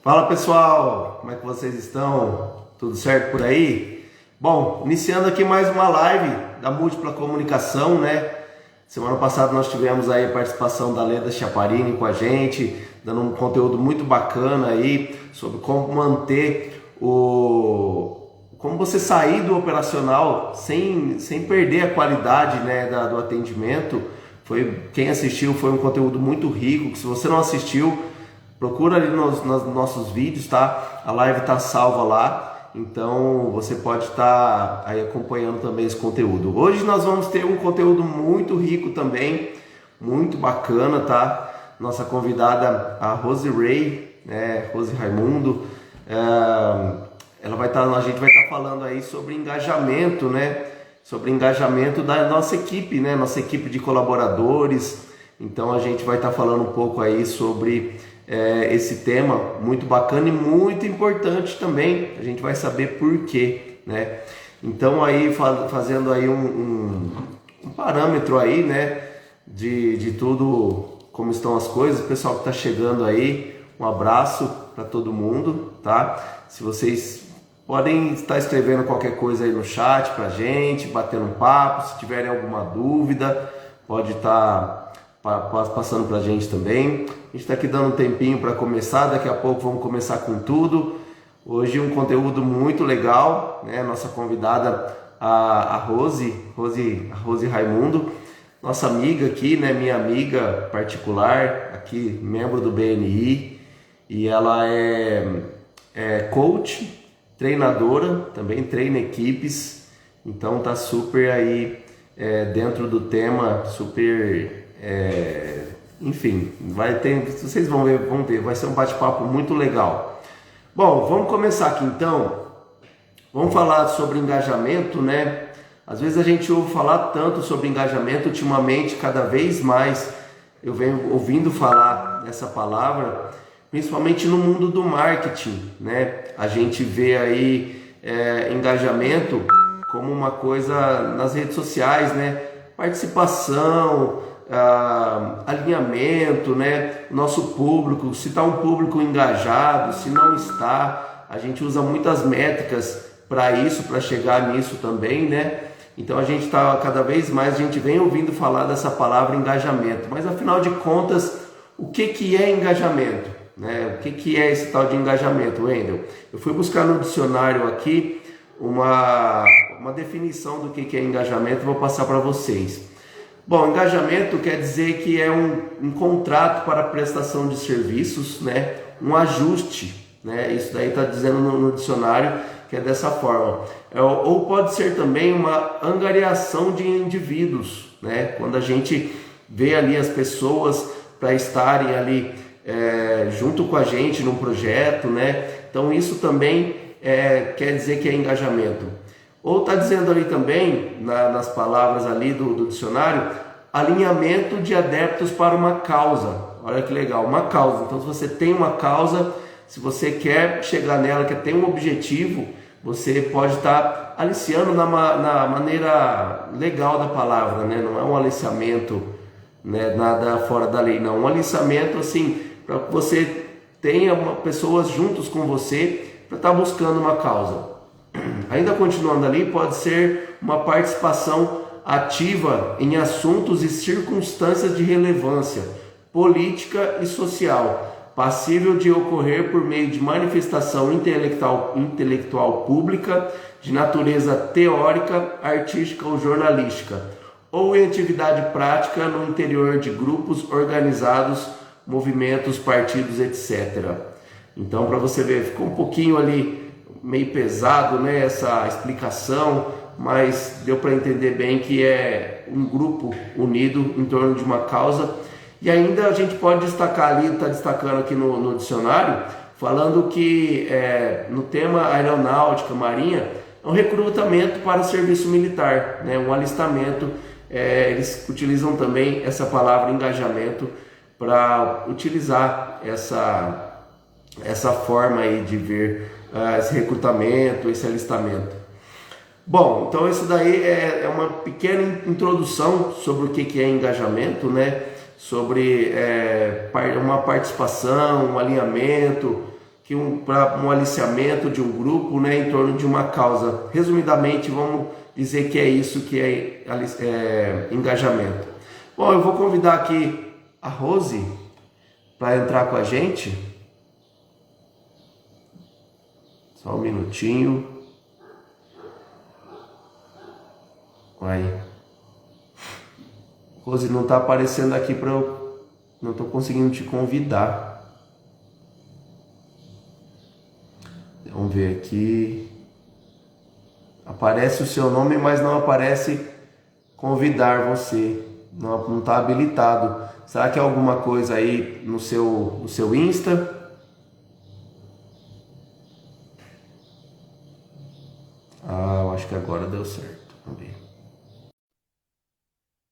Fala pessoal, como é que vocês estão? Tudo certo por aí? Bom, iniciando aqui mais uma live da Múltipla Comunicação, né? Semana passada nós tivemos aí a participação da Leda Chaparini com a gente, dando um conteúdo muito bacana aí sobre como manter como você sair do operacional sem perder a qualidade, né, do atendimento. Quem assistiu foi um conteúdo muito rico, que se você não assistiu, procura ali nos nossos vídeos, tá? A live tá salva lá, então você pode estar aí acompanhando também esse conteúdo. Hoje nós vamos ter um conteúdo muito rico também, muito bacana, tá? Nossa convidada, a Rose Ray, né? Rose Raimundo, a gente vai estar falando aí sobre engajamento, né? Sobre engajamento da nossa equipe, né? Nossa equipe de colaboradores. Então a gente vai estar falando um pouco aí sobre esse tema muito bacana e muito importante também. A gente vai saber por quê, né? Então aí fazendo aí um parâmetro aí, né? De tudo, como estão as coisas. O pessoal que está chegando aí, um abraço para todo mundo, tá? Se vocês podem estar escrevendo qualquer coisa aí no chat pra gente, batendo um papo. Se tiverem alguma dúvida, pode estar passando pra gente também. A gente está aqui dando um tempinho para começar, daqui a pouco vamos começar com tudo. Hoje um conteúdo muito legal, né? Nossa convidada, a Rose Raimundo, nossa amiga aqui, né? Minha amiga particular, aqui, membro do BNI, e ela é coach, treinadora, também treina equipes, então tá super aí dentro do tema, super, enfim, vocês vão ver, vai ser um bate-papo muito legal. Bom, vamos começar aqui então. Vamos falar sobre engajamento, né? Às vezes a gente ouve falar tanto sobre engajamento, ultimamente cada vez mais eu venho ouvindo falar dessa palavra, principalmente no mundo do marketing, né? A gente vê aí engajamento como uma coisa nas redes sociais, né? Participação, alinhamento, né? Nosso público, se está um público engajado, se não está, a gente usa muitas métricas para isso, para chegar nisso também, né? Então a gente está cada vez mais, a gente vem ouvindo falar dessa palavra engajamento, mas afinal de contas, o que é engajamento? Né? O que é esse tal de engajamento, Wendel? Eu fui buscar no dicionário aqui uma definição do que é engajamento, vou passar para vocês. Bom, engajamento quer dizer que é um contrato para prestação de serviços, né? Um ajuste, né? Isso daí está dizendo no dicionário que é dessa forma. Ou pode ser também uma angariação de indivíduos, né? Quando a gente vê ali as pessoas para estarem ali junto com a gente num projeto, né? Então isso também quer dizer que é engajamento. Ou está dizendo ali também, nas palavras ali do dicionário, alinhamento de adeptos para uma causa. Olha que legal, uma causa. Então se você tem uma causa, se você quer chegar nela, quer ter um objetivo, você pode estar aliciando na maneira legal da palavra, né? Não é um aliciamento, né, nada fora da lei, não. Um aliciamento assim, para que você tenha pessoas juntos com você para estar buscando uma causa. Ainda continuando ali, pode ser uma participação ativa em assuntos e circunstâncias de relevância política e social, passível de ocorrer por meio de manifestação intelectual pública, de natureza teórica, artística ou jornalística, ou em atividade prática no interior de grupos organizados, movimentos, partidos, etc. Então, para você ver, ficou um pouquinho ali meio pesado, né, essa explicação, mas deu para entender bem que é um grupo unido em torno de uma causa. E ainda a gente pode destacar ali, está destacando aqui no dicionário, falando que no tema aeronáutica, marinha, é um recrutamento para o serviço militar, né, um alistamento. Eles utilizam também essa palavra engajamento para utilizar essa forma aí de ver esse recrutamento, esse alistamento. Bom, então isso daí é uma pequena introdução sobre o que é engajamento, né? Sobre uma participação, um alinhamento, para um aliciamento de um grupo, né, em torno de uma causa. Resumidamente, vamos dizer que é isso que é engajamento. Bom, eu vou convidar aqui a Rose para entrar com a gente. Só um minutinho. Aí. Rose, não está aparecendo aqui para eu... Não estou conseguindo te convidar. Vamos ver aqui. Aparece o seu nome, mas não aparece convidar você. Não está habilitado. Será que é alguma coisa aí no seu Insta? Ah, eu acho que agora deu certo. Vamos ver.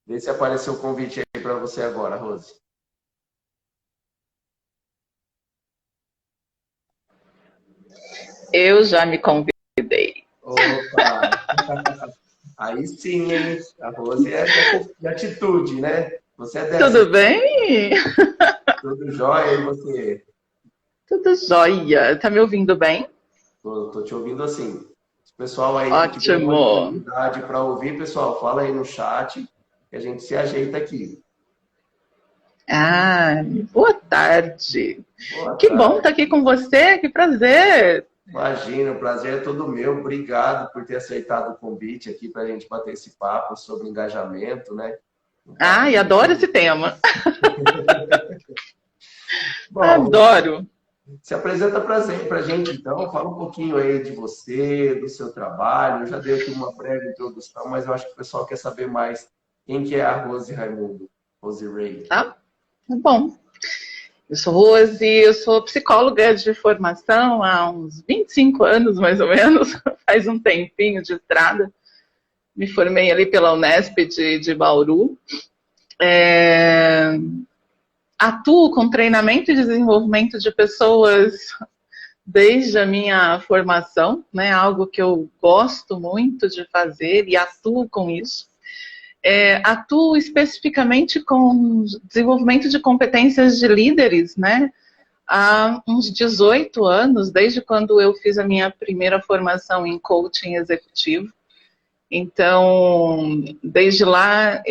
Vê se apareceu o convite aí para você agora, Rose. Eu já me convidei. Opa! Aí sim, hein? A Rose é de atitude, né? Você é dessa. Tudo bem? Tudo jóia, e você? Tudo jóia. Tá me ouvindo bem? Tô te ouvindo assim. Se o pessoal aí que tiver uma Ótimo. dificuldade para ouvir, pessoal, fala aí no chat que a gente se ajeita aqui. Ah, boa tarde. Boa Que bom estar tarde. aqui com você, que prazer. Imagina, o prazer é todo meu. Obrigado por ter aceitado o convite aqui para a gente bater esse papo sobre engajamento, né? Um papo Ai, adoro esse tema. bom. Adoro. Se apresenta para a gente, então. Fala um pouquinho aí de você, do seu trabalho. Eu já dei aqui uma breve introdução, mas eu acho que o pessoal quer saber mais quem que é a Rose Raimundo, Rose Ray. Tá bom. Eu sou Rose, eu sou psicóloga de formação há uns 25 anos, mais ou menos. Faz um tempinho de estrada. Me formei ali pela Unesp de Bauru. Atuo com treinamento e desenvolvimento de pessoas desde a minha formação, né? Algo que eu gosto muito de fazer e atuo com isso. Atuo especificamente com desenvolvimento de competências de líderes, né? Há uns 18 anos, desde quando eu fiz a minha primeira formação em coaching executivo. Então, desde lá,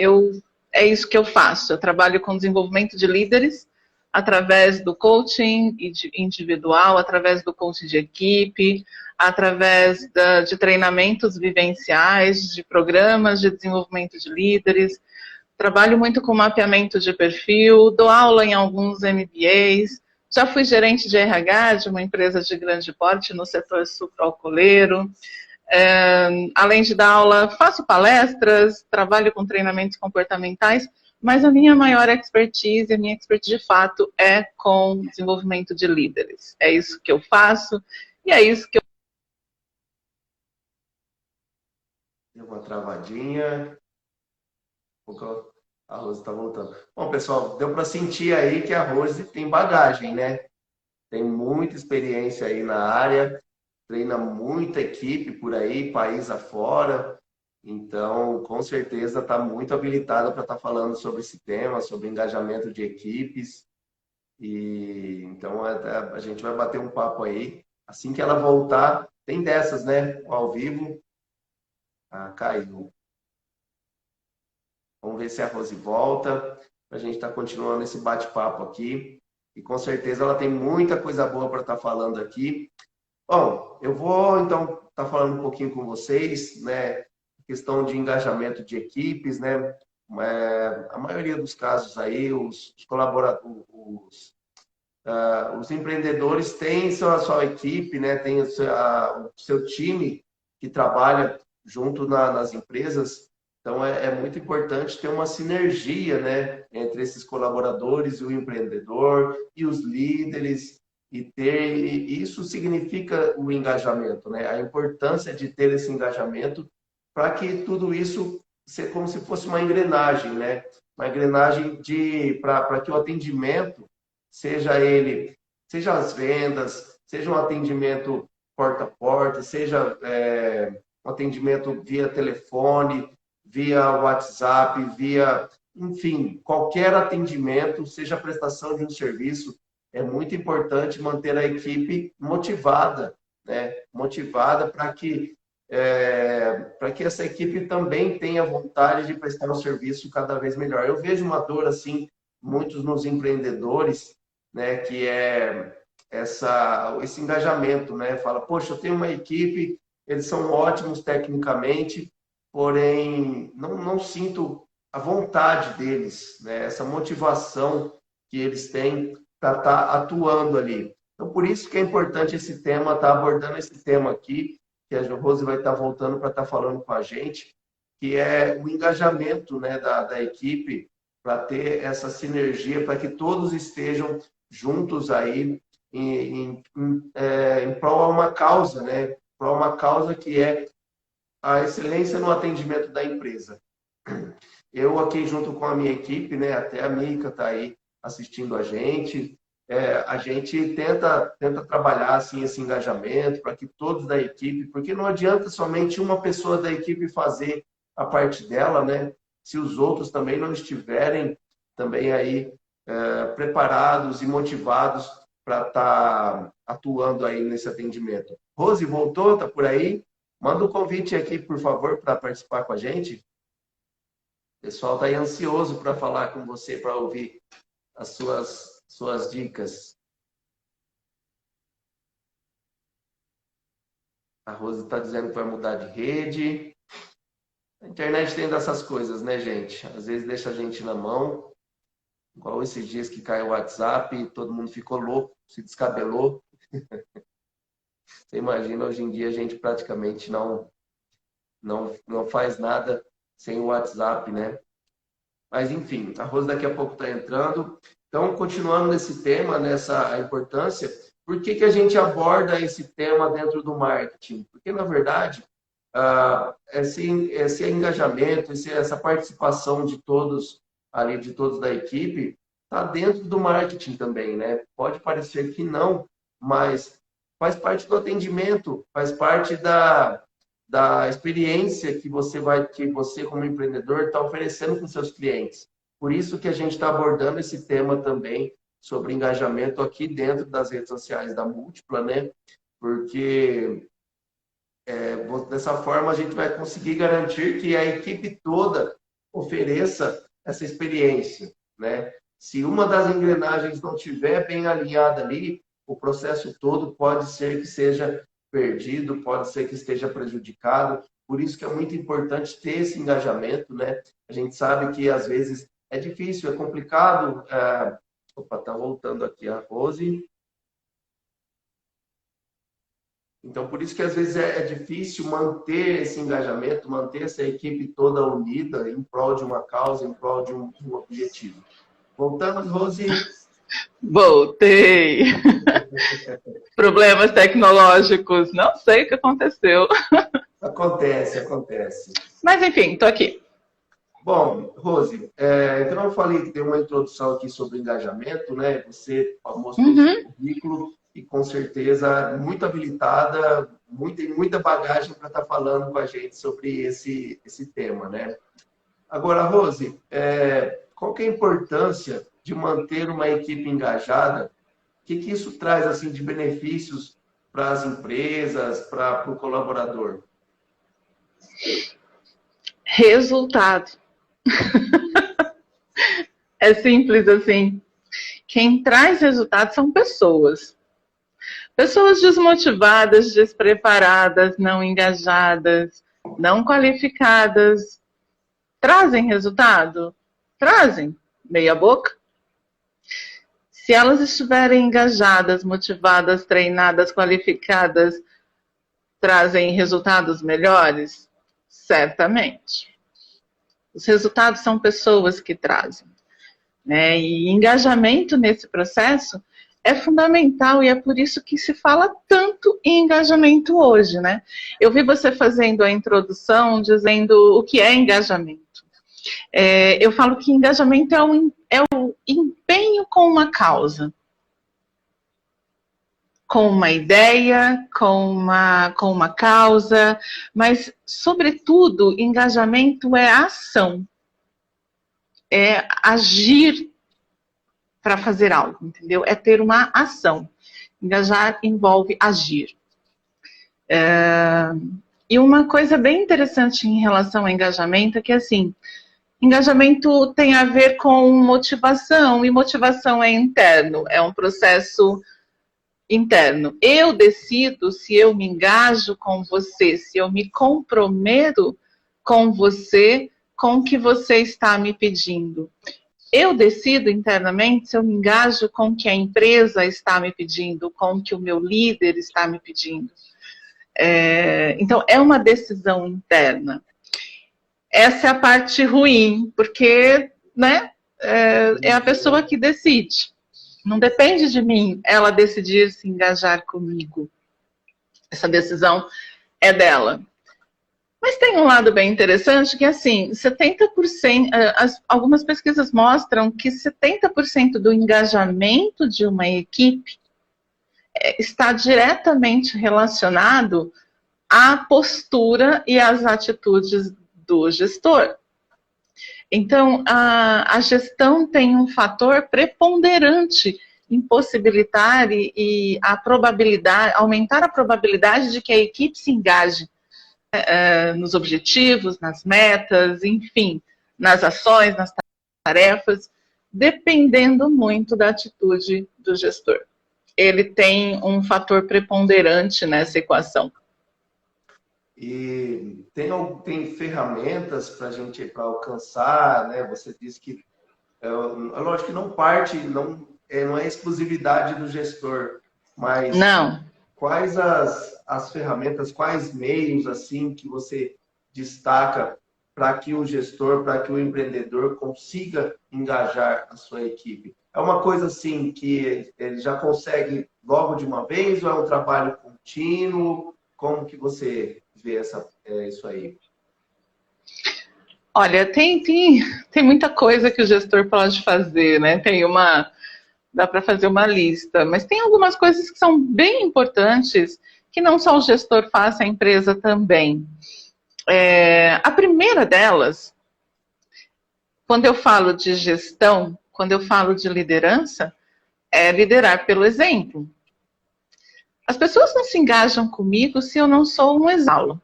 é isso que eu faço. Eu trabalho com desenvolvimento de líderes através do coaching individual, através do coaching de equipe, através de treinamentos vivenciais, de programas de desenvolvimento de líderes. Trabalho muito com mapeamento de perfil, dou aula em alguns MBAs, já fui gerente de RH de uma empresa de grande porte no setor sucroalcooleiro. Além de dar aula, faço palestras, trabalho com treinamentos comportamentais, mas a minha maior expertise, a minha expertise de fato é com desenvolvimento de líderes. É isso que eu faço e é isso que eu... Deu uma travadinha. A Rose está voltando. Bom, pessoal, deu para sentir aí que a Rose tem bagagem, né? Tem muita experiência aí na área, treina muita equipe por aí, país afora. Então, com certeza, está muito habilitada para estar falando sobre esse tema, sobre engajamento de equipes. E então a gente vai bater um papo aí. Assim que ela voltar, tem dessas, né? Ao vivo. Ah, caiu. Vamos ver se a Rose volta. A gente está continuando esse bate-papo aqui. E com certeza ela tem muita coisa boa para estar falando aqui. Bom, eu vou então estar falando um pouquinho com vocês, né? Questão de engajamento de equipes, né? A maioria dos casos aí, os colaboradores, os empreendedores têm sua equipe, né? Tem o seu time que trabalha junto nas empresas. Então, é muito importante ter uma sinergia, né, entre esses colaboradores e o empreendedor e os líderes. E isso significa o engajamento, né? A importância de ter esse engajamento para que tudo isso seja como se fosse uma engrenagem, né? Uma engrenagem para que o atendimento seja as vendas, seja um atendimento porta a porta, seja um atendimento via telefone, via WhatsApp, enfim, qualquer atendimento, seja a prestação de um serviço, é muito importante manter a equipe motivada, né? Motivada para que essa equipe também tenha vontade de prestar um serviço cada vez melhor. Eu vejo uma dor assim, muitos nos empreendedores, né, que é esse engajamento, né? Fala, poxa, eu tenho uma equipe, eles são ótimos tecnicamente, porém não sinto a vontade deles, né? Essa motivação que eles têm para estar atuando ali. Então, por isso que é importante esse tema, estar abordando esse tema aqui, que a Rose vai estar voltando para estar falando com a gente, que é o engajamento, né, da equipe, para ter essa sinergia, para que todos estejam juntos aí em prol a uma causa, né? Para uma causa que é a excelência no atendimento da empresa. Eu aqui junto com a minha equipe, né? Até a Mica está aí assistindo a gente tenta trabalhar assim esse engajamento para que todos da equipe, porque não adianta somente uma pessoa da equipe fazer a parte dela, né? Se os outros também não estiverem também aí preparados e motivados para estar atuando aí nesse atendimento. Rose, voltou? Tá por aí? Manda um convite aqui, por favor, para participar com a gente. O pessoal está aí ansioso para falar com você, para ouvir as suas dicas. A Rose está dizendo que vai mudar de rede. A internet tem dessas coisas, né, gente? Às vezes deixa a gente na mão. Igual esses dias que caiu o WhatsApp, todo mundo ficou louco, se descabelou. Você imagina, hoje em dia a gente praticamente não faz nada sem o WhatsApp, né? Mas, enfim, a Rose daqui a pouco está entrando. Então, continuando nesse tema, nessa importância, por que a gente aborda esse tema dentro do marketing? Porque, na verdade, esse engajamento, essa participação de todos ali, de todos da equipe, está dentro do marketing também, né? Pode parecer que não, mas faz parte do atendimento, faz parte da experiência que você como empreendedor está oferecendo para os seus clientes. Por isso que a gente está abordando esse tema também sobre engajamento aqui dentro das redes sociais da Múltipla, né? Porque dessa forma a gente vai conseguir garantir que a equipe toda ofereça essa experiência, né? Se uma das engrenagens não estiver bem alinhada ali, o processo todo pode ser que seja perdido, pode ser que esteja prejudicado. Por isso que é muito importante ter esse engajamento, né? A gente sabe que às vezes é difícil, é complicado. Opa, tá voltando aqui a Rose. Então, por isso que às vezes é difícil manter esse engajamento, manter essa equipe toda unida em prol de uma causa, em prol de um objetivo. Voltamos, Rose? Voltei. Problemas tecnológicos, não sei o que aconteceu. Acontece. Mas enfim, estou aqui. Bom, Rose, então eu falei que tem uma introdução aqui sobre engajamento, né? Você mostrou o seu currículo e com certeza muito habilitada, muita bagagem para estar falando com a gente sobre esse tema, né? Agora, Rose, qual que é a importância de manter uma equipe engajada? O que isso traz assim de benefícios para as empresas, para o colaborador? Resultado. É simples assim. Quem traz resultado são pessoas. Pessoas desmotivadas, despreparadas, não engajadas, não qualificadas. Trazem resultado? Trazem. Meia boca. Se elas estiverem engajadas, motivadas, treinadas, qualificadas, trazem resultados melhores? Certamente. Os resultados são pessoas que trazem, né? E engajamento nesse processo é fundamental e é por isso que se fala tanto em engajamento hoje, né? Eu vi você fazendo a introdução dizendo o que é engajamento. Eu falo que engajamento é o empenho com uma causa, com uma ideia, com uma causa, mas, sobretudo, engajamento é ação, é agir para fazer algo, entendeu? É ter uma ação. Engajar envolve agir. E uma coisa bem interessante em relação ao engajamento é que, assim, engajamento tem a ver com motivação, e motivação é interno, é um processo interno. Eu decido se eu me engajo com você, se eu me comprometo com você, com o que você está me pedindo. Eu decido internamente se eu me engajo com o que a empresa está me pedindo, com o que o meu líder está me pedindo. Então, é uma decisão interna. Essa é a parte ruim, porque, né, é a pessoa que decide. Não depende de mim ela decidir se engajar comigo. Essa decisão é dela. Mas tem um lado bem interessante que, assim, 70%, algumas pesquisas mostram que 70% do engajamento de uma equipe está diretamente relacionado à postura e às atitudes do gestor. Então, a gestão tem um fator preponderante em possibilitar e a probabilidade, aumentar a probabilidade de que a equipe se engaje nos objetivos, nas metas, enfim, nas ações, nas tarefas, dependendo muito da atitude do gestor. Ele tem um fator preponderante nessa equação. E tem ferramentas para a gente para alcançar, né? Você disse que lógico que não é exclusividade do gestor, mas não. Quais as ferramentas, quais meios assim que você destaca para que o gestor, para que o empreendedor consiga engajar a sua equipe? É uma coisa assim que ele já consegue logo de uma vez ou é um trabalho contínuo? Como que você vê isso aí? Olha, tem muita coisa que o gestor pode fazer, né? Dá para fazer uma lista, mas tem algumas coisas que são bem importantes que não só o gestor faz, a empresa também. A primeira delas, quando eu falo de gestão, quando eu falo de liderança, é liderar pelo exemplo. As pessoas não se engajam comigo se eu não sou um exemplo.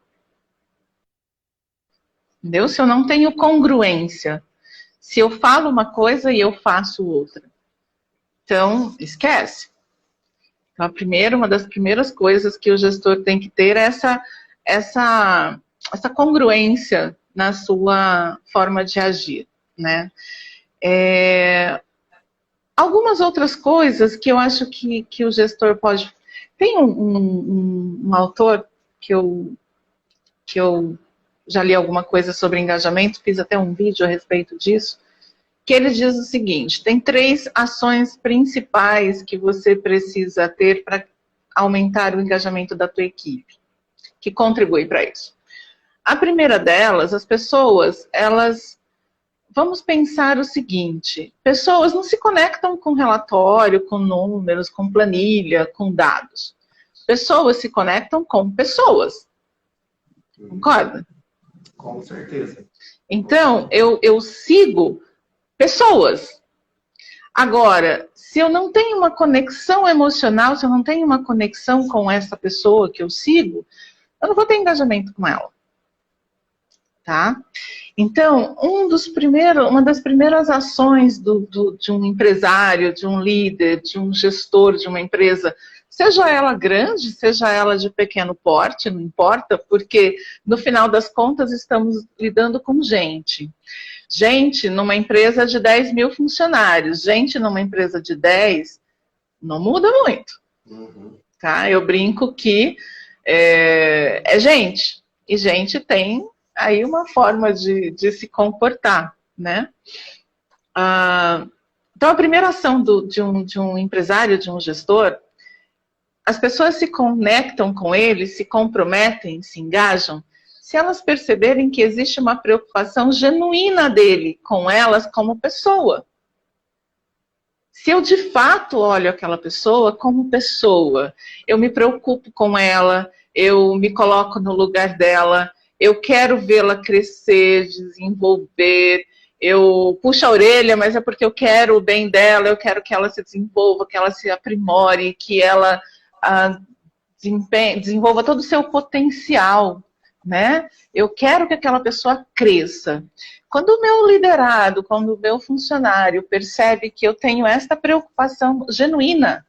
Entendeu? Se eu não tenho congruência. Se eu falo uma coisa e eu faço outra. Então, esquece. Então, uma das primeiras coisas que o gestor tem que ter é essa congruência na sua forma de agir, né? Algumas outras coisas que eu acho que o gestor pode... Tem um autor que eu já li alguma coisa sobre engajamento, fiz até um vídeo a respeito disso, que ele diz o seguinte: tem 3 ações principais que você precisa ter para aumentar o engajamento da tua equipe, que contribui para isso. A primeira delas, as pessoas, vamos pensar o seguinte: pessoas não se conectam com relatório, com números, com planilha, com dados. Pessoas se conectam com pessoas. Concorda? Com certeza. Então, eu sigo pessoas. Agora, se eu não tenho uma conexão emocional, se eu não tenho uma conexão com essa pessoa que eu sigo, eu não vou ter engajamento com ela. Tá? Então, uma das primeiras ações de um empresário, de um líder, de um gestor de uma empresa, seja ela grande, seja ela de pequeno porte, não importa, porque no final das contas estamos lidando com gente. Gente numa empresa de 10 mil funcionários, gente numa empresa de 10, não muda muito. Tá? Eu brinco que é gente, e gente tem aí uma forma de se comportar, né? Então, a primeira ação de um empresário, de um gestor, as pessoas se conectam com ele, se comprometem, se engajam, se elas perceberem que existe uma preocupação genuína dele com elas como pessoa. Se eu de fato olho aquela pessoa como pessoa, eu me preocupo com ela, eu me coloco no lugar dela, eu quero vê-la crescer, desenvolver, eu puxo a orelha, mas é porque eu quero o bem dela, eu quero que ela se desenvolva, que ela se aprimore, que ela desenvolva todo o seu potencial, né? Eu quero que aquela pessoa cresça. Quando o meu liderado, quando o meu funcionário percebe que eu tenho esta preocupação genuína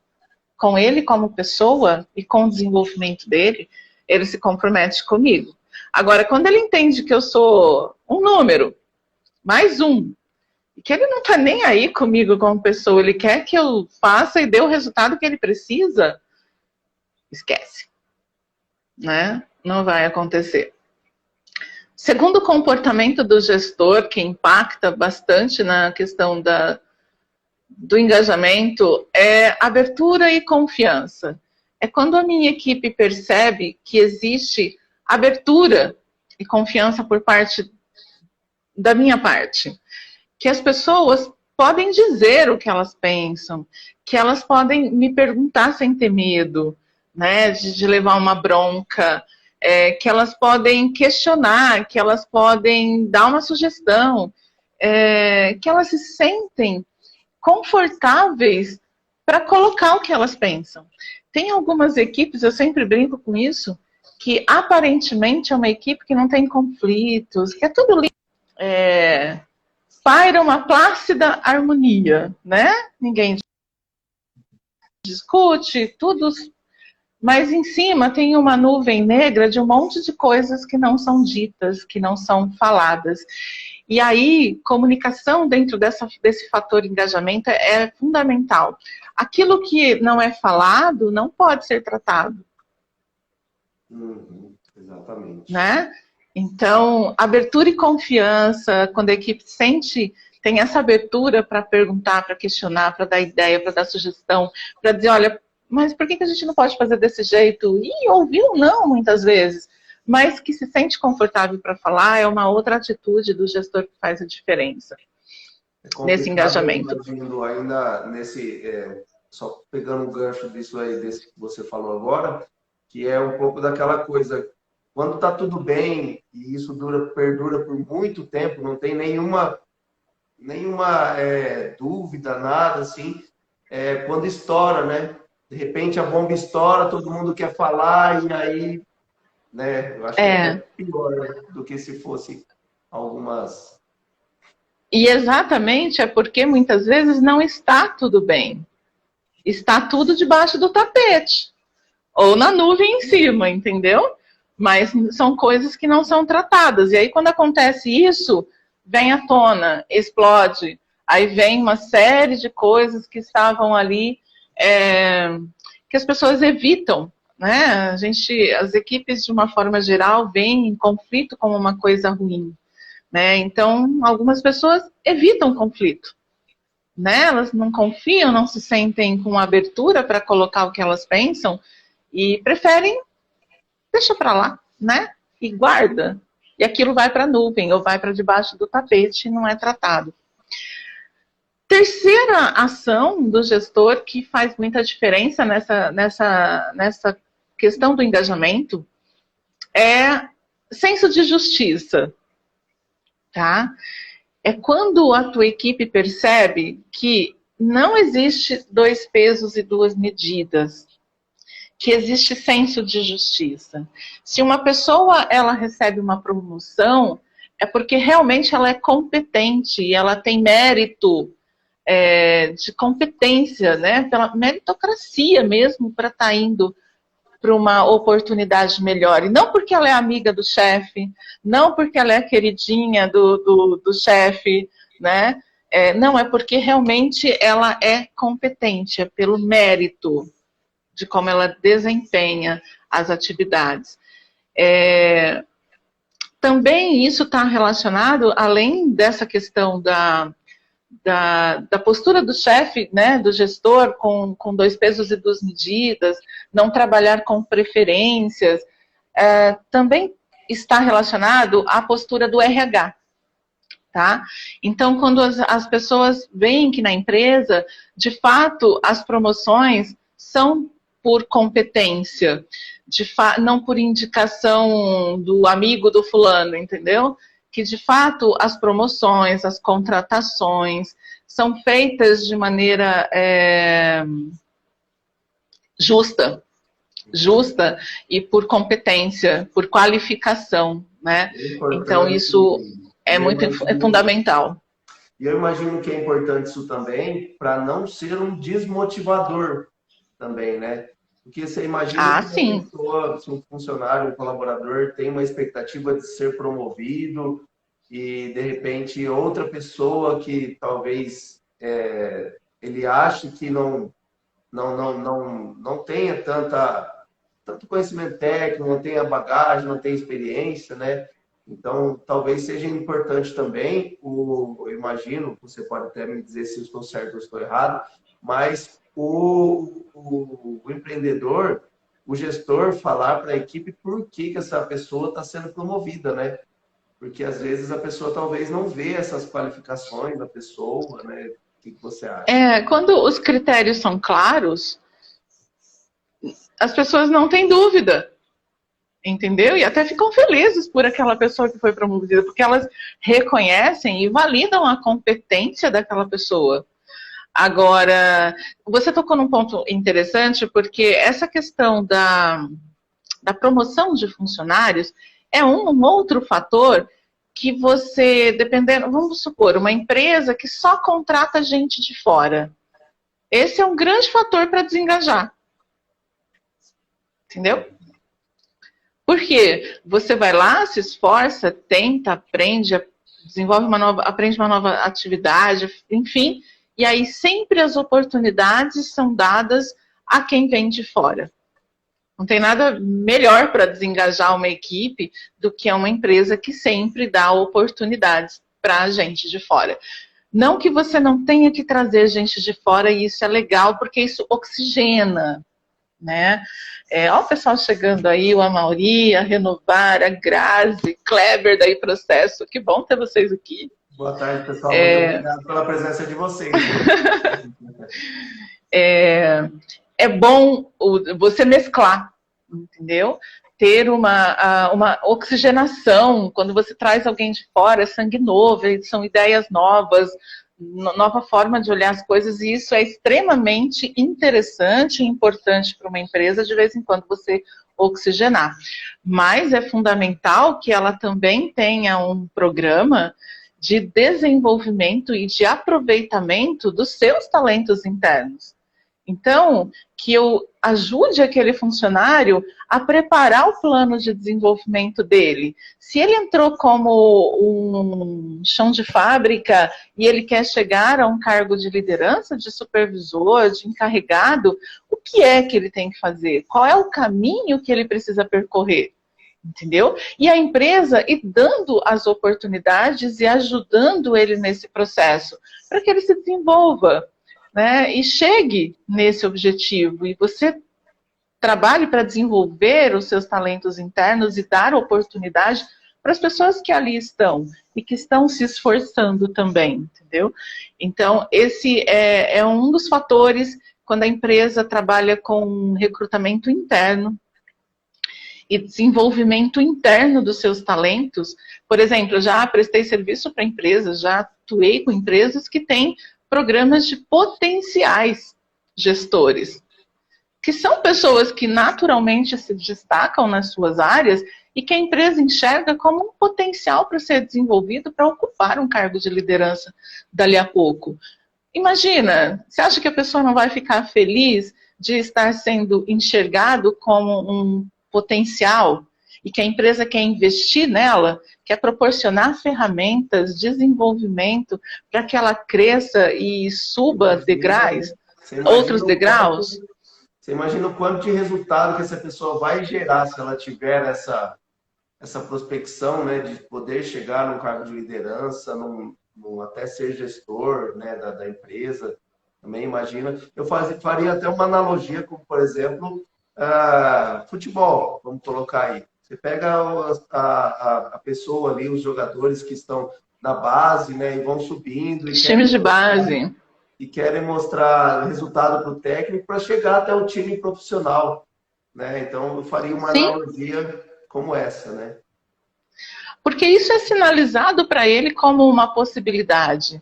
com ele como pessoa e com o desenvolvimento dele, ele se compromete comigo. Agora, quando ele entende que eu sou um número, mais um, e que ele não está nem aí comigo como pessoa, ele quer que eu faça e dê o resultado que ele precisa, esquece, né? Não vai acontecer. Segundo comportamento do gestor, que impacta bastante na questão do engajamento, é abertura e confiança. É quando a minha equipe percebe que existe abertura e confiança por parte da minha parte. Que as pessoas podem dizer o que elas pensam, que elas podem me perguntar sem ter medo, né, de levar uma bronca, que elas podem questionar, que elas podem dar uma sugestão, que elas se sentem confortáveis para colocar o que elas pensam. Tem algumas equipes, eu sempre brinco com isso, que aparentemente é uma equipe que não tem conflitos, que é tudo lindo, paira uma plácida harmonia, né? Ninguém discute, tudo, mas em cima tem uma nuvem negra de um monte de coisas que não são ditas, que não são faladas. E aí, comunicação dentro desse fator engajamento é fundamental. Aquilo que não é falado não pode ser tratado. Exatamente. Né? Então, abertura e confiança, quando a equipe tem essa abertura para perguntar, para questionar, para dar ideia, para dar sugestão, para dizer, olha, mas por que a gente não pode fazer desse jeito? E ouvir um não, muitas vezes. Mas que se sente confortável para falar é uma outra atitude do gestor que faz a diferença nesse engajamento. Ainda só pegando o gancho disso aí, desse que você falou agora, que é um pouco daquela coisa, quando está tudo bem e isso perdura por muito tempo, não tem nenhuma dúvida, nada assim, quando estoura, né? De repente a bomba estoura, todo mundo quer falar e aí, né? Eu acho que é pior, né, do que se fosse algumas... E exatamente é porque muitas vezes não está tudo bem. Está tudo debaixo do tapete. Ou na nuvem em cima, entendeu? Mas são coisas que não são tratadas. E aí, quando acontece isso, vem à tona, explode. Aí vem uma série de coisas que estavam ali, que as pessoas evitam, né? As equipes, de uma forma geral, veem em conflito como uma coisa ruim, né? Então, algumas pessoas evitam conflito, né? Elas não confiam, não se sentem com abertura para colocar o que elas pensam e preferem deixa para lá, né? E guarda. E aquilo vai para a nuvem ou vai para debaixo do tapete e não é tratado. Terceira ação do gestor que faz muita diferença nessa questão do engajamento é senso de justiça, tá? É quando a tua equipe percebe que não existe dois pesos e duas medidas, que existe senso de justiça. Se uma pessoa ela recebe uma promoção, é porque realmente ela é competente e ela tem mérito de competência, né? Pela meritocracia mesmo para estar indo para uma oportunidade melhor. E não porque ela é amiga do chefe, não porque ela é queridinha do chefe, né? Não, é porque realmente ela é competente, é pelo mérito de como ela desempenha as atividades. Também isso está relacionado, além dessa questão da postura do chefe, né, do gestor, com dois pesos e duas medidas, não trabalhar com preferências, também está relacionado à postura do RH. Tá? Então, quando as pessoas veem que na empresa, de fato, as promoções são por competência, não por indicação do amigo do fulano, entendeu? que de fato as promoções, as contratações são feitas de maneira justa e por competência, por qualificação, né? Então isso é fundamental. E eu imagino que é importante isso também para não ser um desmotivador também, né? Porque você imagina que uma pessoa, se um funcionário, um colaborador tem uma expectativa de ser promovido e, de repente, outra pessoa que talvez ele ache que não tenha tanto conhecimento técnico, não tenha bagagem, não tenha experiência, né? Então, talvez seja importante também, eu imagino, você pode até me dizer se eu estou certo ou estou errado, mas o empreendedor, o gestor, falar para a equipe por que essa pessoa está sendo promovida, né? Porque às vezes a pessoa talvez não vê essas qualificações da pessoa, né? O que você acha? Quando os critérios são claros, as pessoas não têm dúvida. Entendeu? E até ficam felizes por aquela pessoa que foi promovida, porque elas reconhecem e validam a competência daquela pessoa. Agora, você tocou num ponto interessante, porque essa questão da promoção de funcionários é um outro fator que você, dependendo, vamos supor, uma empresa que só contrata gente de fora. Esse é um grande fator para desengajar. Entendeu? Porque você vai lá, se esforça, tenta, aprende, aprende uma nova atividade, enfim, e aí sempre as oportunidades são dadas a quem vem de fora. Não tem nada melhor para desengajar uma equipe do que uma empresa que sempre dá oportunidades para a gente de fora. Não que você não tenha que trazer gente de fora, e isso é legal, porque isso oxigena, né? Olha o pessoal chegando aí, o Amauri, a Renovar, a Grazi, Kleber daí Processo. Que bom ter vocês aqui. Boa tarde, pessoal. Muito obrigado pela presença de vocês. É bom você mesclar, entendeu? Ter uma oxigenação. Quando você traz alguém de fora, é sangue novo, são ideias novas, nova forma de olhar as coisas, e isso é extremamente interessante e importante para uma empresa, de vez em quando você oxigenar. Mas é fundamental que ela também tenha um programa de desenvolvimento e de aproveitamento dos seus talentos internos. Então, que eu ajude aquele funcionário a preparar o plano de desenvolvimento dele. Se ele entrou como um chão de fábrica e ele quer chegar a um cargo de liderança, de supervisor, de encarregado, o que é que ele tem que fazer? Qual é o caminho que ele precisa percorrer? Entendeu? E a empresa ir dando as oportunidades e ajudando ele nesse processo, para que ele se desenvolva, né, e chegue nesse objetivo, e você trabalhe para desenvolver os seus talentos internos e dar oportunidade para as pessoas que ali estão e que estão se esforçando também, entendeu? Então, esse é um dos fatores quando a empresa trabalha com recrutamento interno e desenvolvimento interno dos seus talentos. Por exemplo, eu já prestei serviço para empresas, já atuei com empresas que têm programas de potenciais gestores, que são pessoas que naturalmente se destacam nas suas áreas e que a empresa enxerga como um potencial para ser desenvolvido para ocupar um cargo de liderança dali a pouco. Imagina, você acha que a pessoa não vai ficar feliz de estar sendo enxergado como um potencial e que a empresa quer investir nela, quer proporcionar ferramentas, desenvolvimento para que ela cresça e suba degraus, outros degraus? Você imagina o quanto de resultado que essa pessoa vai gerar se ela tiver essa prospecção, né, de poder chegar num cargo de liderança, até ser gestor, né, da empresa. Também imagina. Eu faria até uma analogia com, por exemplo, futebol, vamos colocar aí. Você pega a pessoa ali, os jogadores que estão na base, né, e vão subindo. Os times de base. E querem mostrar resultado para o técnico para chegar até o time profissional, né? Então, eu faria uma analogia como essa, né? Porque isso é sinalizado para ele como uma possibilidade.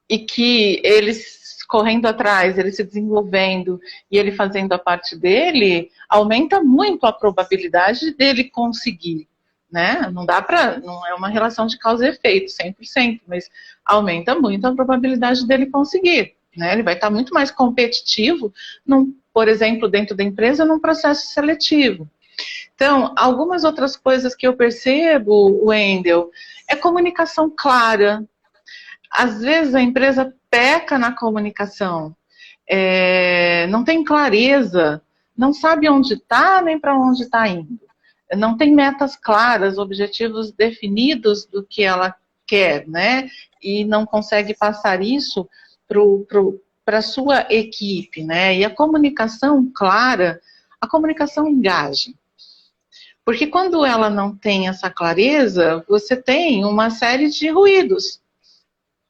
E que eles correndo atrás, ele se desenvolvendo e ele fazendo a parte dele, aumenta muito a probabilidade dele conseguir, né? Não é uma relação de causa e efeito 100%, mas aumenta muito a probabilidade dele conseguir, né? Ele vai estar muito mais competitivo, por exemplo, dentro da empresa, num processo seletivo. Então, algumas outras coisas que eu percebo, Wendel, é comunicação clara. Às vezes a empresa peca na comunicação, não tem clareza, não sabe onde está nem para onde está indo. Não tem metas claras, objetivos definidos do que ela quer, né? E não consegue passar isso para a sua equipe, né? E a comunicação clara, a comunicação engaja. Porque quando ela não tem essa clareza, você tem uma série de ruídos,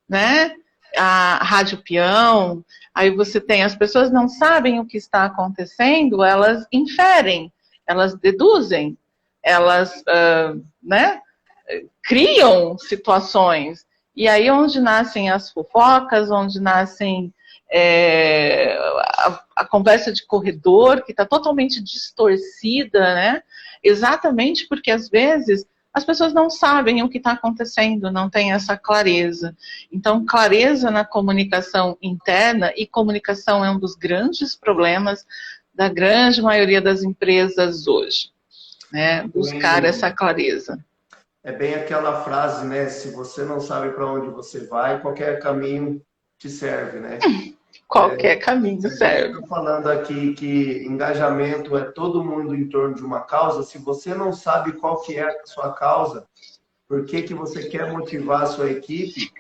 né? A rádio peão, aí você tem, as pessoas não sabem o que está acontecendo, elas inferem, elas deduzem, elas, né, criam situações, e aí onde nascem as fofocas, onde nascem a conversa de corredor, que está totalmente distorcida, né? Exatamente porque às vezes as pessoas não sabem o que está acontecendo, não têm essa clareza. Então, clareza na comunicação interna, e comunicação é um dos grandes problemas da grande maioria das empresas hoje, né? Buscar essa clareza. É bem aquela frase, né? Se você não sabe para onde você vai, qualquer caminho te serve, né? Qualquer caminho serve. Estou falando aqui que engajamento é todo mundo em torno de uma causa. Se você não sabe qual que é a sua causa, por que você quer motivar a sua equipe,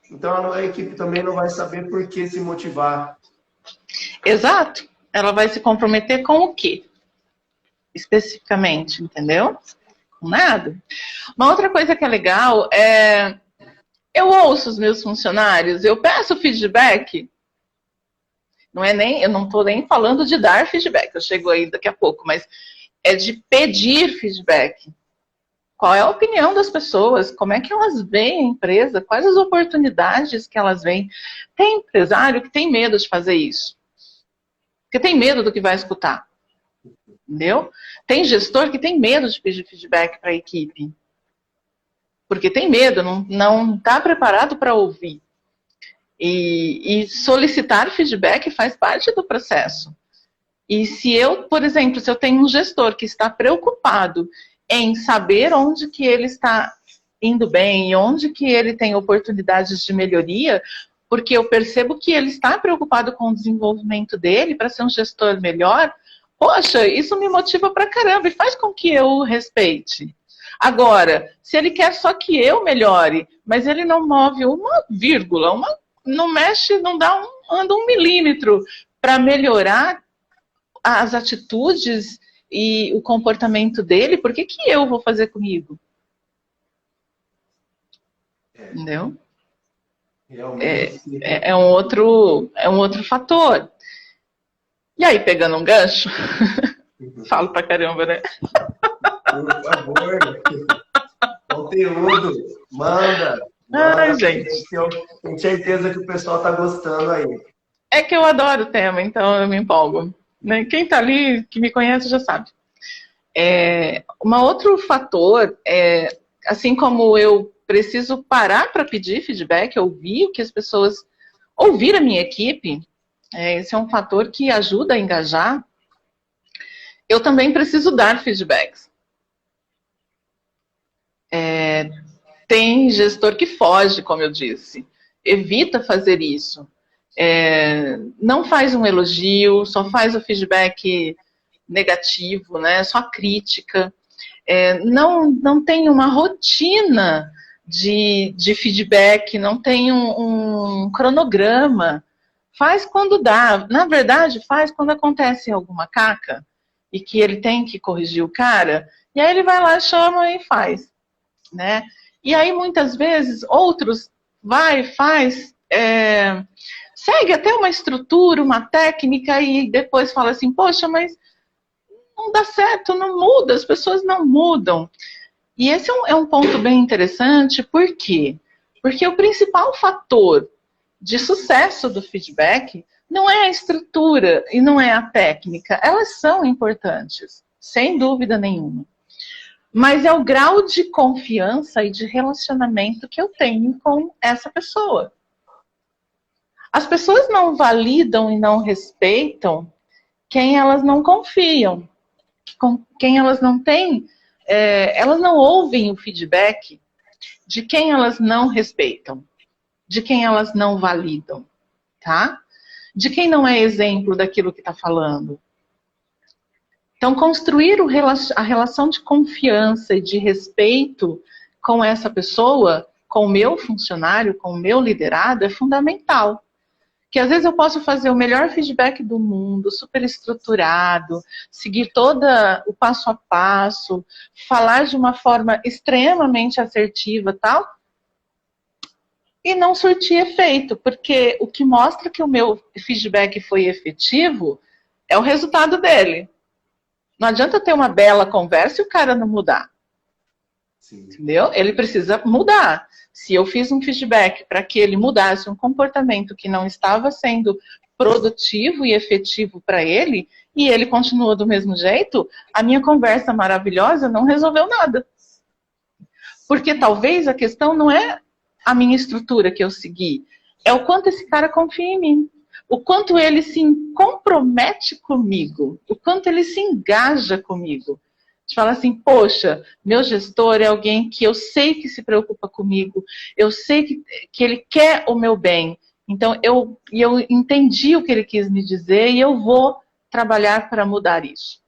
então a equipe também não vai saber por que se motivar. Exato. Ela vai se comprometer com o quê? Especificamente, entendeu? Com nada. Uma outra coisa que é legal é... Eu ouço os meus funcionários, eu peço feedback. Eu não estou nem falando de dar feedback, eu chego aí daqui a pouco, mas é de pedir feedback. Qual é a opinião das pessoas? Como é que elas veem a empresa? Quais as oportunidades que elas veem? Tem empresário que tem medo de fazer isso. Porque tem medo do que vai escutar. Entendeu? Tem gestor que tem medo de pedir feedback para a equipe. Porque tem medo, não está preparado para ouvir. E solicitar feedback faz parte do processo. E se eu, por exemplo, se eu tenho um gestor que está preocupado em saber onde que ele está indo bem e onde que ele tem oportunidades de melhoria, porque eu percebo que ele está preocupado com o desenvolvimento dele para ser um gestor melhor, poxa, isso me motiva pra caramba e faz com que eu o respeite. Agora, se ele quer só que eu melhore, mas ele não move uma vírgula, não mexe, anda 1 milímetro para melhorar as atitudes e o comportamento dele, por que eu vou fazer comigo? Entendeu? É um outro fator. E aí, pegando um gancho, falo pra caramba, né? Por favor, conteúdo, manda. Ai, gente. Eu tenho certeza que o pessoal tá gostando aí. É que eu adoro o tema, então eu me empolgo. Né? Quem tá ali, que me conhece, já sabe. Um outro fator, assim como eu preciso parar para pedir feedback, ouvir o que as pessoas... Ouvir a minha equipe, esse é um fator que ajuda a engajar. Eu também preciso dar feedbacks. Tem gestor que foge, como eu disse. Evita fazer isso. Não faz um elogio, só faz o feedback negativo, né? Só crítica. Não tem uma rotina de feedback, não tem um cronograma. Faz quando dá. Na verdade, faz quando acontece alguma caca e que ele tem que corrigir o cara, e aí ele vai lá, chama e faz, né? E aí, muitas vezes, outros faz, segue até uma estrutura, uma técnica, e depois fala assim, poxa, mas não dá certo, não muda, as pessoas não mudam. E esse é um ponto bem interessante, por quê? Porque o principal fator de sucesso do feedback não é a estrutura e não é a técnica. Elas são importantes, sem dúvida nenhuma. Mas é o grau de confiança e de relacionamento que eu tenho com essa pessoa. As pessoas não validam e não respeitam quem elas não confiam, com quem elas não têm, elas não ouvem o feedback de quem elas não respeitam, de quem elas não validam, tá? De quem não é exemplo daquilo que está falando. Então, construir a relação de confiança e de respeito com essa pessoa, com o meu funcionário, com o meu liderado, é fundamental. Que às vezes eu posso fazer o melhor feedback do mundo, super estruturado, seguir todo o passo a passo, falar de uma forma extremamente assertiva, tal, e não surtir efeito, porque o que mostra que o meu feedback foi efetivo é o resultado dele. Não adianta ter uma bela conversa e o cara não mudar. Sim. Entendeu? Ele precisa mudar. Se eu fiz um feedback para que ele mudasse um comportamento que não estava sendo produtivo e efetivo para ele, e ele continua do mesmo jeito, a minha conversa maravilhosa não resolveu nada. Porque talvez a questão não é a minha estrutura que eu segui, é o quanto esse cara confia em mim, o quanto ele se compromete comigo, o quanto ele se engaja comigo. De falar assim, poxa, meu gestor é alguém que eu sei que se preocupa comigo, eu sei que ele quer o meu bem. Então, eu entendi o que ele quis me dizer e eu vou trabalhar para mudar isso.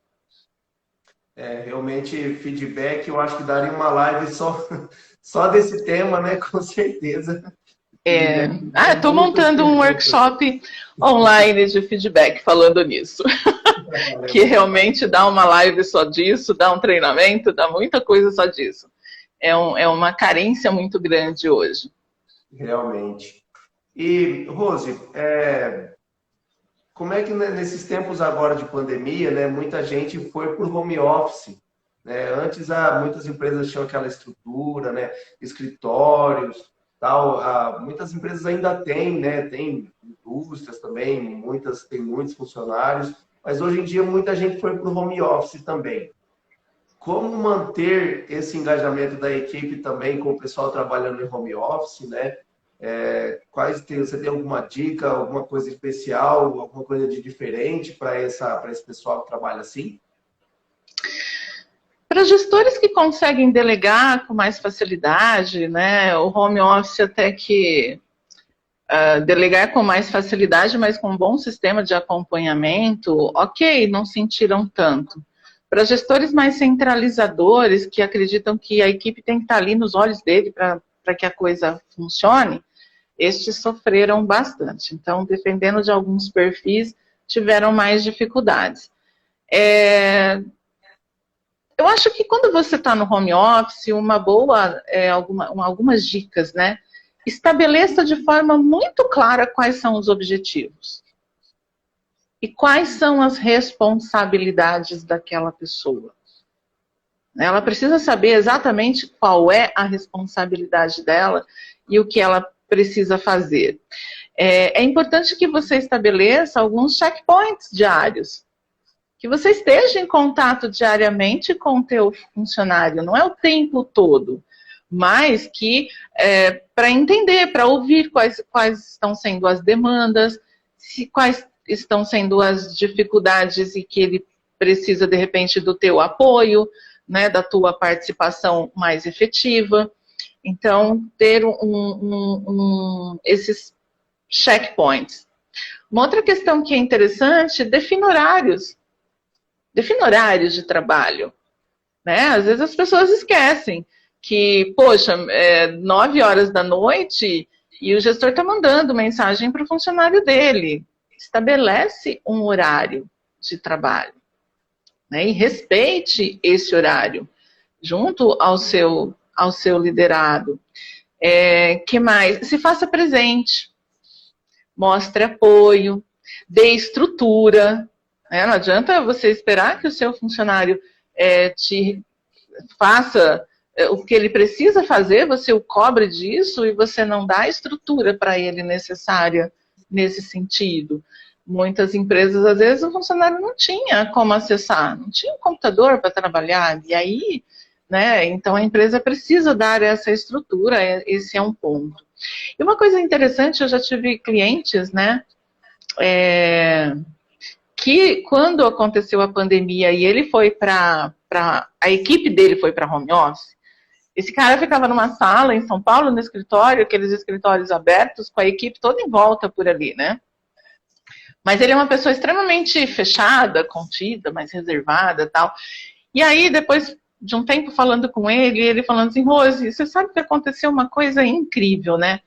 Realmente, feedback, eu acho que daria uma live só desse tema, né? Com certeza. Estou montando um workshop online de feedback falando nisso. Que realmente dá uma live só disso, dá um treinamento, dá muita coisa só disso. É uma carência muito grande hoje. Realmente. E, Rose, como é que nesses tempos agora de pandemia, né, muita gente foi para o home office, né? Antes, muitas empresas tinham aquela estrutura, né, escritórios, tal. Muitas empresas ainda têm, né, tem indústrias também, tem muitos funcionários, mas hoje em dia muita gente foi para o home office também. Como manter esse engajamento da equipe também com o pessoal trabalhando em home office, né? Você tem alguma dica, alguma coisa especial, alguma coisa de diferente para esse pessoal que trabalha assim? Para gestores que conseguem delegar com mais facilidade, né? O home office até que delegar com mais facilidade, mas com um bom sistema de acompanhamento, ok, não sentiram tanto. Para gestores mais centralizadores, que acreditam que a equipe tem que estar ali nos olhos dele para que a coisa funcione, estes sofreram bastante. Então, dependendo de alguns perfis, tiveram mais dificuldades. Eu acho que quando você está no home office, algumas dicas, né? Estabeleça de forma muito clara quais são os objetivos. E quais são as responsabilidades daquela pessoa. Ela precisa saber exatamente qual é a responsabilidade dela e o que ela precisa fazer. É importante que você estabeleça alguns checkpoints diários. Que você esteja em contato diariamente com o teu funcionário. Não é o tempo todo. Mas que, para entender, para ouvir quais estão sendo as demandas, quais estão sendo as dificuldades e que ele precisa, de repente, do teu apoio, né, da tua participação mais efetiva. Então, ter esses checkpoints. Uma outra questão que é interessante, define horários. Define horários de trabalho. Né? Às vezes as pessoas esquecem que, poxa, 9 horas da noite e o gestor está mandando mensagem para o funcionário dele. Estabelece um horário de trabalho, né? E respeite esse horário junto ao seu liderado. Que mais? Se faça presente, mostre apoio, dê estrutura. Né? Não adianta você esperar que o seu funcionário te faça o que ele precisa fazer, você o cobre disso e você não dá a estrutura para ele necessária nesse sentido. Muitas empresas, às vezes, o funcionário não tinha como acessar, não tinha um computador para trabalhar, e aí, né, então a empresa precisa dar essa estrutura, esse é um ponto. E uma coisa interessante, eu já tive clientes, né, que quando aconteceu a pandemia e ele foi a equipe dele foi para home office, esse cara ficava numa sala em São Paulo, no escritório, aqueles escritórios abertos, com a equipe toda em volta por ali, né? Mas ele é uma pessoa extremamente fechada, contida, mais reservada e tal. E aí, depois de um tempo falando com ele falando assim, Rose, você sabe que aconteceu uma coisa incrível, né?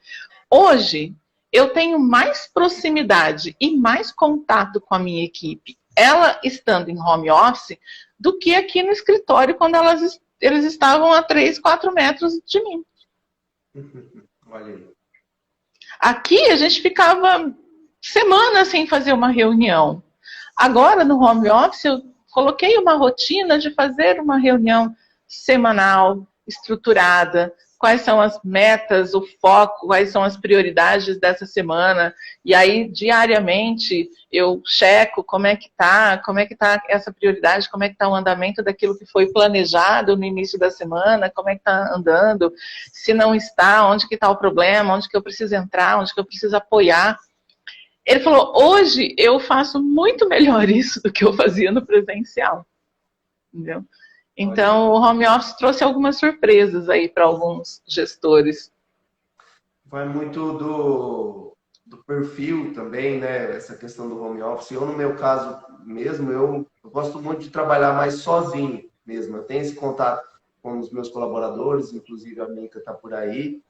Hoje, eu tenho mais proximidade e mais contato com a minha equipe, ela estando em home office, do que aqui no escritório, quando eles estavam a 3, 4 metros de mim. Olha aí. Aqui a gente ficava semanas sem fazer uma reunião. Agora, no home office, eu coloquei uma rotina de fazer uma reunião semanal, estruturada, quais são as metas, o foco, quais são as prioridades dessa semana, e aí diariamente eu checo como é que tá essa prioridade, como é que tá o andamento daquilo que foi planejado no início da semana, como é que tá andando, se não está, onde que tá o problema, onde que eu preciso entrar, onde que eu preciso apoiar. Ele falou, hoje eu faço muito melhor isso do que eu fazia no presencial, entendeu? Então, o home office trouxe algumas surpresas aí para alguns gestores. Vai muito do perfil também, né? Essa questão do home office. Eu, no meu caso mesmo, eu gosto muito de trabalhar mais sozinho mesmo. Eu tenho esse contato com os meus colaboradores, inclusive a Mica está por aí,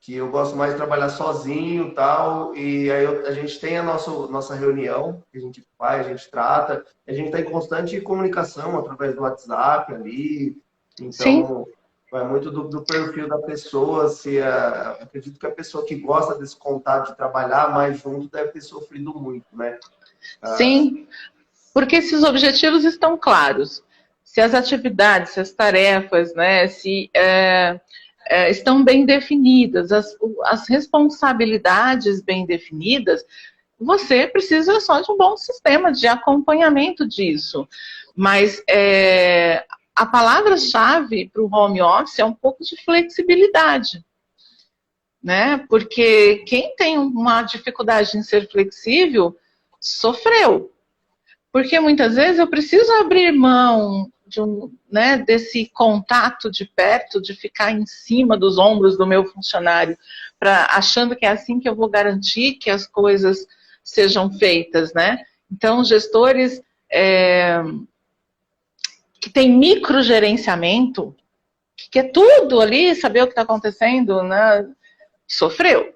que eu gosto mais de trabalhar sozinho e tal, e aí a gente tem a nossa reunião, que a gente faz, a gente trata, a gente está em constante comunicação através do WhatsApp ali, então Sim. vai muito do perfil da pessoa, acredito que a pessoa que gosta desse contato de trabalhar mais junto deve ter sofrido muito, né? Sim, porque esses objetivos estão claros. Se as atividades, se as tarefas, né, se estão bem definidas, as responsabilidades bem definidas, você precisa só de um bom sistema de acompanhamento disso. Mas a palavra-chave para o home office é um pouco de flexibilidade, né? Porque quem tem uma dificuldade em ser flexível sofreu. Porque muitas vezes eu preciso abrir mão desse contato de perto, de ficar em cima dos ombros do meu funcionário, achando que é assim que eu vou garantir que as coisas sejam feitas, né? Então, gestores que têm microgerenciamento, que quer tudo ali, saber o que está acontecendo, né? Sofreu.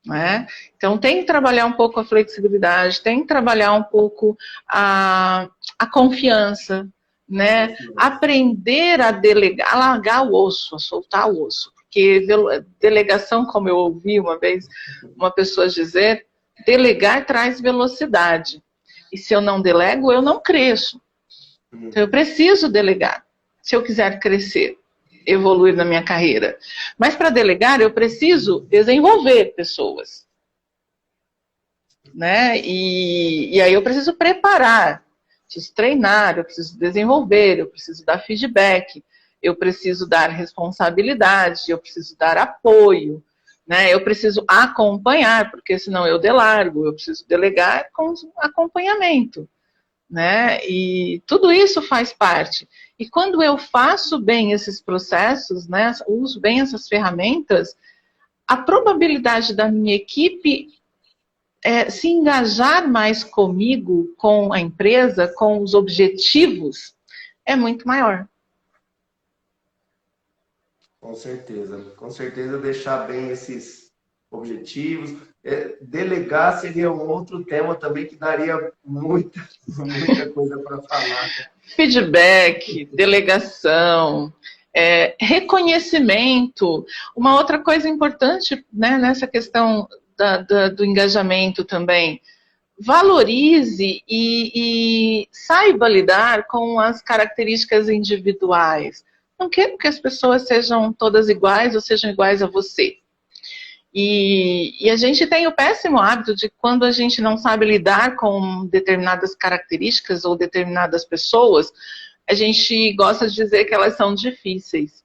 Né? Então tem que trabalhar um pouco a flexibilidade, tem que trabalhar um pouco a confiança, né? Aprender a delegar, a largar o osso, a soltar o osso, porque delegação, como eu ouvi uma vez uma pessoa dizer, delegar traz velocidade, e se eu não delego, eu não cresço. Então eu preciso delegar, se eu quiser crescer, evoluir na minha carreira. Mas para delegar, eu preciso desenvolver pessoas. Né? E aí eu preciso preparar, preciso treinar, eu preciso desenvolver, eu preciso dar feedback, eu preciso dar responsabilidade, eu preciso dar apoio, né? Eu preciso acompanhar, porque senão eu delargo, eu preciso delegar com acompanhamento. Né? E tudo isso faz parte. E quando eu faço bem esses processos, né, uso bem essas ferramentas, a probabilidade da minha equipe se engajar mais comigo, com a empresa, com os objetivos, é muito maior. Com certeza deixar bem esses objetivos. Delegar seria um outro tema também que daria muita coisa para falar. Feedback, delegação, reconhecimento. Uma outra coisa importante, né, nessa questão do engajamento também, valorize e saiba lidar com as características individuais. Não quero que as pessoas sejam todas iguais ou sejam iguais a você. E a gente tem o péssimo hábito de quando a gente não sabe lidar com determinadas características ou determinadas pessoas, a gente gosta de dizer que elas são difíceis,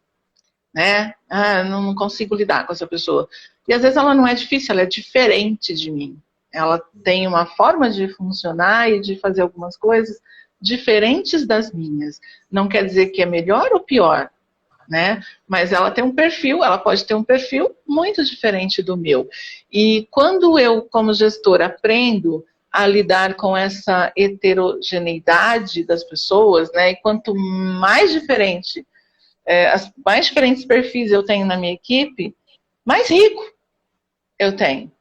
né? Ah, não consigo lidar com essa pessoa. E às vezes ela não é difícil, ela é diferente de mim. Ela tem uma forma de funcionar e de fazer algumas coisas diferentes das minhas. Não quer dizer que é melhor ou pior, né? Mas ela tem um perfil, ela pode ter um perfil muito diferente do meu. E quando eu, como gestora, aprendo a lidar com essa heterogeneidade das pessoas, né? E quanto mais diferente, mais diferentes perfis eu tenho na minha equipe, mais rico eu tenho,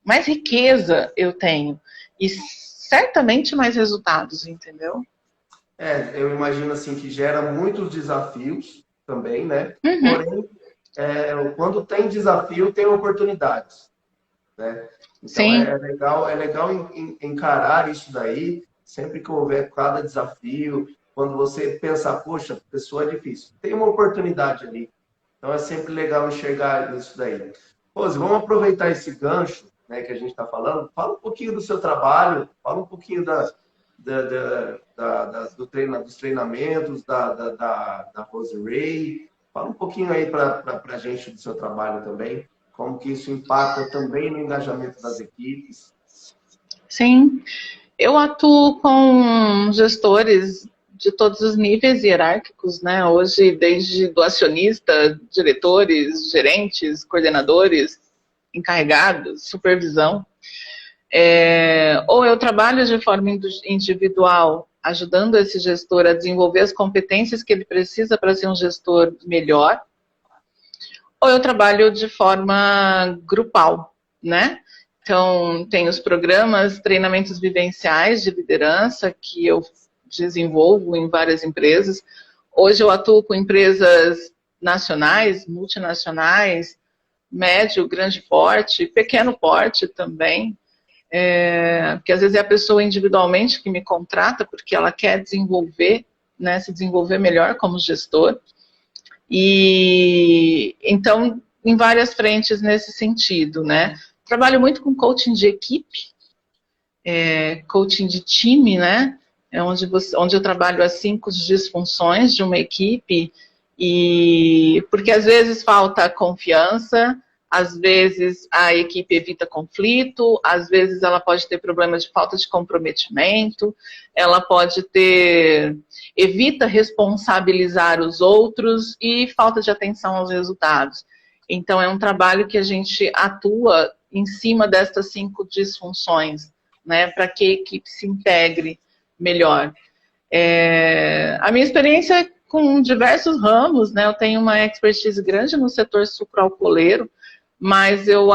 mais riqueza eu tenho e certamente mais resultados, entendeu? Eu imagino assim que gera muitos desafios também, né? Uhum. Porém, quando tem desafio, tem oportunidades, né? Então Sim. é legal encarar isso daí, sempre que houver cada desafio, quando você pensar, poxa, a pessoa é difícil, tem uma oportunidade ali. Então é sempre legal enxergar isso daí. Rose, vamos aproveitar esse gancho, né, que a gente está falando. Fala um pouquinho do seu trabalho, fala um pouquinho dos treinamentos da Rose Ray. Fala um pouquinho aí para a gente do seu trabalho também, como que isso impacta também no engajamento das equipes. Sim, eu atuo com gestores de todos os níveis hierárquicos, né? Hoje, desde do acionista, diretores, gerentes, coordenadores, encarregados, supervisão. Ou eu trabalho de forma individual, ajudando esse gestor a desenvolver as competências que ele precisa para ser um gestor melhor, ou eu trabalho de forma grupal, né? Então, tem os programas, treinamentos vivenciais de liderança que eu desenvolvo em várias empresas. Hoje eu atuo com empresas nacionais, multinacionais, médio, grande porte, pequeno porte também. Porque às vezes é a pessoa individualmente que me contrata porque ela quer desenvolver, né, se desenvolver melhor como gestor. E então, em várias frentes nesse sentido, né? Trabalho muito com coaching de equipe, coaching de time, né? Onde eu trabalho as 5 disfunções de uma equipe, e porque às vezes falta confiança, às vezes a equipe evita conflito, às vezes ela pode ter problemas de falta de comprometimento, ela pode evita responsabilizar os outros e falta de atenção aos resultados. Então é um trabalho que a gente atua em cima destas 5 disfunções, né, para que a equipe se integre melhor. A minha experiência é com diversos ramos, né, eu tenho uma expertise grande no setor sucroalcooleiro, mas eu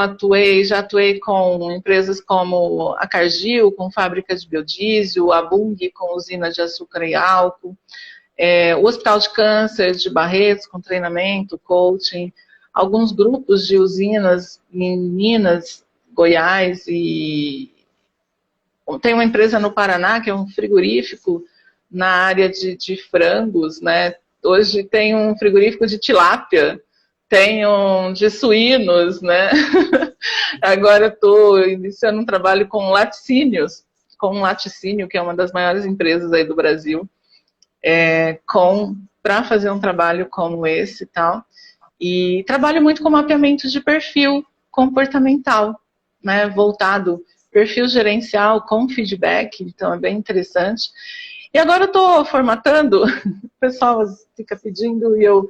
já atuei com empresas como a Cargill, com fábrica de biodiesel, a Bung, com usina de açúcar e álcool, o Hospital de Câncer de Barretos, com treinamento, coaching, alguns grupos de usinas em Minas, Goiás, e tem uma empresa no Paraná, que é um frigorífico na área de frangos, né? Hoje tem um frigorífico de tilápia, tem um de suínos, né? Agora estou iniciando um trabalho com laticínios, com um laticínio, que é uma das maiores empresas aí do Brasil, para fazer um trabalho como esse e tal. E trabalho muito com mapeamento de perfil comportamental, né? Voltado, perfil gerencial com feedback, então é bem interessante. E agora eu estou formatando, o pessoal fica pedindo, e eu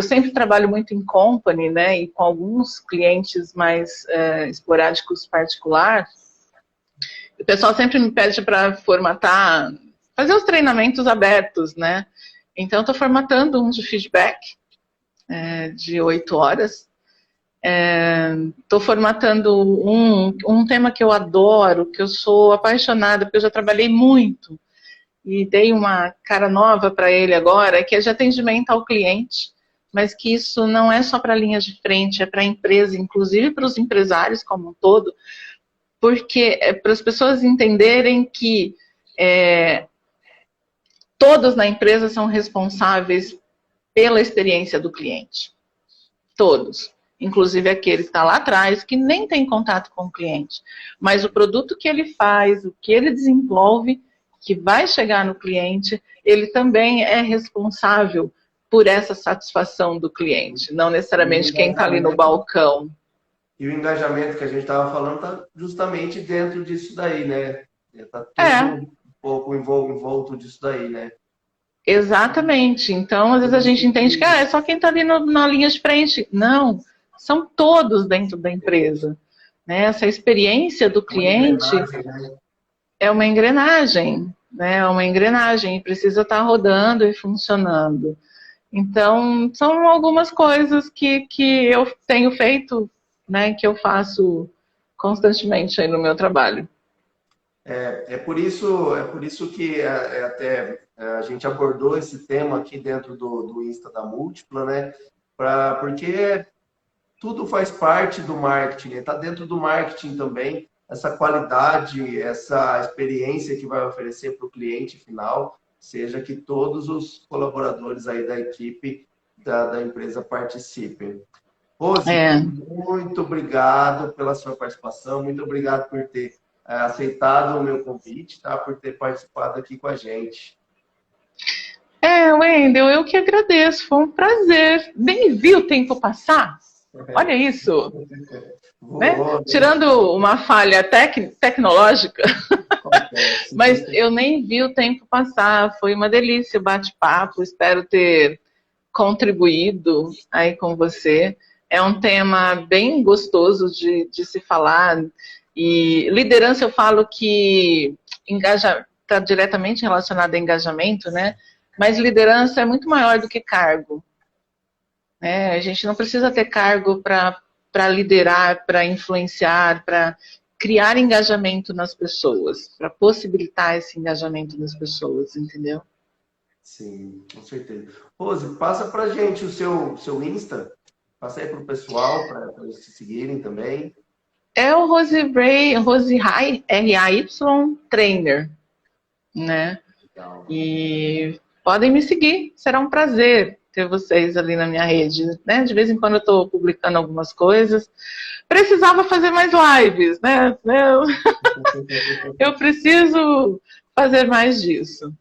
sempre trabalho muito em company, né, e com alguns clientes mais esporádicos particular. O pessoal sempre me pede para formatar, fazer os treinamentos abertos, né. Então, estou formatando um de feedback, de 8 horas. Estou formatando um tema que eu adoro, que eu sou apaixonada, porque eu já trabalhei muito, e dei uma cara nova para ele agora, que é de atendimento ao cliente, mas que isso não é só para a linha de frente, é para a empresa, inclusive para os empresários como um todo, porque para as pessoas entenderem que todos na empresa são responsáveis pela experiência do cliente. Todos. Inclusive aquele que está lá atrás, que nem tem contato com o cliente. Mas o produto que ele faz, o que ele desenvolve, que vai chegar no cliente, ele também é responsável por essa satisfação do cliente. Não necessariamente quem está ali no balcão. E o engajamento que a gente estava falando está justamente dentro disso daí, né? Está tudo um pouco envolto disso daí, né? Exatamente. Então, às vezes a gente entende que é só quem está ali na linha de frente. Não, são todos dentro da empresa. Né? Essa experiência do cliente é uma engrenagem, né? É uma engrenagem e precisa estar rodando e funcionando. Então, são algumas coisas que eu tenho feito, né? Que eu faço constantemente aí no meu trabalho. É por isso que até a gente abordou esse tema aqui dentro do Insta da Múltipla, né? Porque tudo faz parte do marketing, está dentro do marketing também, essa qualidade, essa experiência que vai oferecer para o cliente final, seja que todos os colaboradores aí da equipe da empresa participem. Rose, muito obrigado pela sua participação, muito obrigado por ter aceitado o meu convite, tá? Por ter participado aqui com a gente. Wendel, eu que agradeço, foi um prazer. Nem vi o tempo passar. Olha isso. Né? Tirando uma falha tecnológica, mas eu nem vi o tempo passar. Foi uma delícia o bate-papo. Espero ter contribuído aí com você. É um tema bem gostoso de se falar. E liderança, eu falo que está diretamente relacionado a engajamento, né? Mas liderança é muito maior do que cargo. A gente não precisa ter cargo para liderar, para influenciar, para criar engajamento nas pessoas, para possibilitar esse engajamento nas pessoas, entendeu? Sim, com certeza. Rose, passa pra gente o seu Insta, passa aí pro pessoal, para eles te seguirem também. É o Rose RAY Trainer, né? Legal. E podem me seguir, será um prazer ter vocês ali na minha rede, né? De vez em quando eu estou publicando algumas coisas. Precisava fazer mais lives, né? Eu preciso fazer mais disso.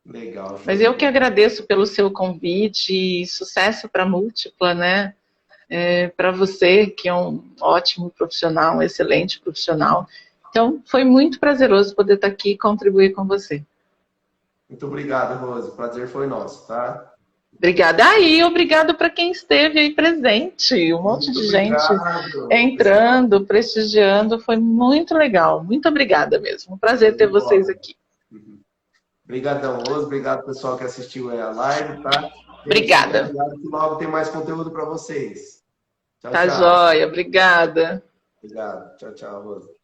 Legal. Mas eu que agradeço pelo seu convite e sucesso para a Múltipla, né? Para você, que é um ótimo profissional, um excelente profissional. Então, foi muito prazeroso poder estar aqui e contribuir com você. Muito obrigado, Rose. O prazer foi nosso, tá? Obrigada. Obrigado para quem esteve aí presente. Um monte de gente entrando, prestigiando. Foi muito legal. Muito obrigada mesmo. Um prazer ter vocês aqui. Obrigadão, Rose. Obrigado, pessoal, que assistiu a live, tá? Obrigada. Obrigado, que logo tem mais conteúdo para vocês. Tchau, tá tchau. Joia. Obrigada. Obrigado. Tchau, tchau, Rose.